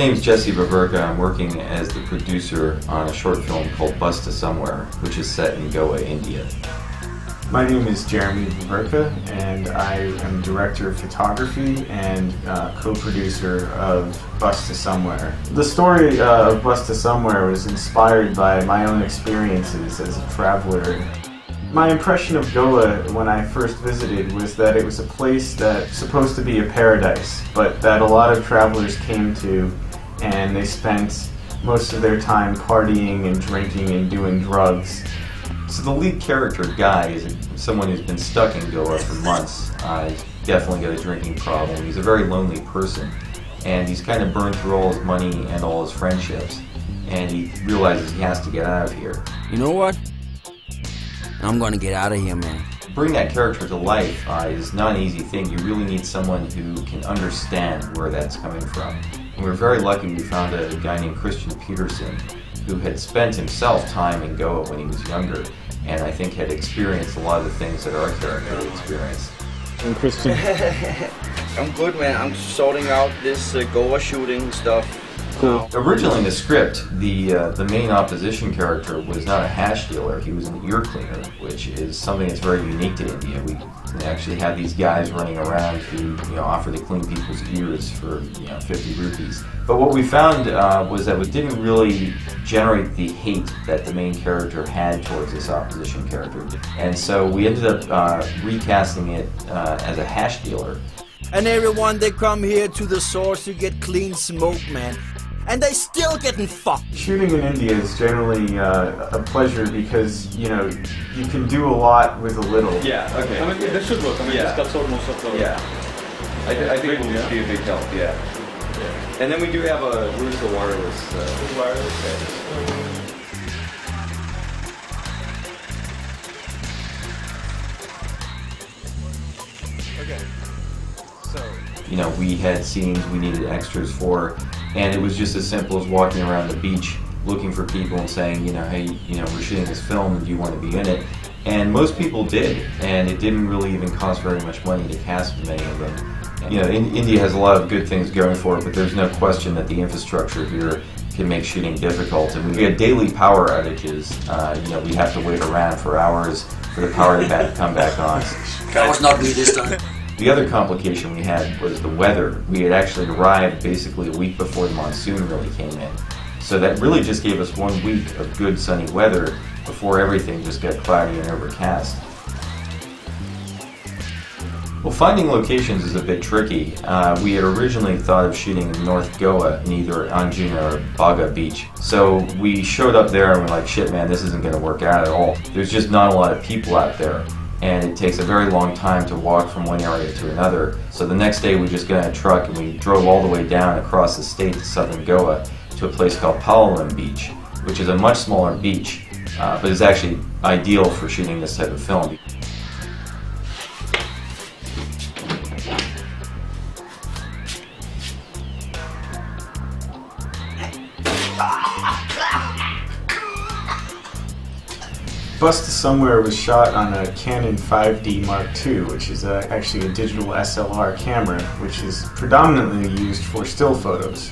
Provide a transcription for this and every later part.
name's Jesse Baverka. I'm working as the producer on a short film called Bus to Somewhere, which is set in Goa, India. My name is Jeremy Baverka, and I am director of photography and co-producer of Bus to Somewhere. The story of Bus to Somewhere was inspired by my own experiences as a traveler. My impression of Goa when I first visited was that it was a place that's supposed to be a paradise, but that a lot of travelers came to and they spent most of their time partying and drinking and doing drugs. So the lead character, Guy, is someone who's been stuck in Goa for months. He's definitely got a drinking problem. He's a very lonely person, and he's kind of burned through all his money and all his friendships, and he realizes he has to get out of here. You know what? I'm gonna get out of here, man. Bring that character to life is not an easy thing. You really need someone who can understand where that's coming from. And we're very lucky we found a guy named Christian Peterson who had spent himself time in Goa when he was younger, and I think had experienced a lot of the things that our character had experienced. And Christian? I'm good, man. I'm sorting out this Goa shooting stuff. Cool. Originally in the script, the main opposition character was not a hash dealer, he was an ear cleaner, which is something that's very unique to India. We actually have these guys running around who offer to clean people's ears for 50 rupees. But what we found was that we didn't really generate the hate that the main character had towards this opposition character. And so we ended up recasting it as a hash dealer. And everyone, they come here to the source to get clean smoke, man. And they still getting fucked. Shooting in India is generally a pleasure because, you can do a lot with a little. Yeah, okay. I mean, this should work. I mean, this cuts out most of the... Yeah. I think it will be a big help, yeah. And then we do have where's the wireless? Okay. So... we had scenes we needed extras for, and it was just as simple as walking around the beach looking for people and saying, hey, we're shooting this film, do you want to be in it? And most people did, and it didn't really even cost very much money to cast many of them. India has a lot of good things going for it, but there's no question that the infrastructure here can make shooting difficult. And we had daily power outages. We'd have to wait around for hours for the power to come back on. That was not me this time. The other complication we had was the weather. We had actually arrived basically a week before the monsoon really came in. So that really just gave us 1 week of good sunny weather before everything just got cloudy and overcast. Well, finding locations is a bit tricky. We had originally thought of shooting in North Goa in either Anjuna or Baga Beach. So we showed up there and we're like, shit man, this isn't going to work out at all. There's just not a lot of people out there, and it takes a very long time to walk from one area to another. So the next day we just got in a truck and we drove all the way down across the state to southern Goa to a place called Palolem Beach, which is a much smaller beach, but is actually ideal for shooting this type of film. Bus to Somewhere was shot on a Canon 5D Mark II, which is actually a digital SLR camera, which is predominantly used for still photos.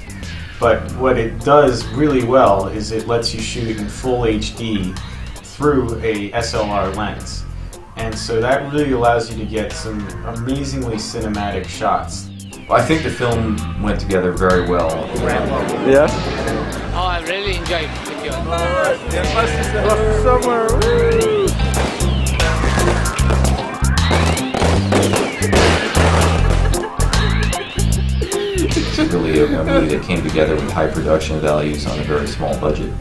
But what it does really well is it lets you shoot in full HD through a SLR lens. And so that really allows you to get some amazingly cinematic shots. I think the film went together very well. Yeah? Oh, I really enjoyed it. It's really a movie that came together with high production values on a very small budget.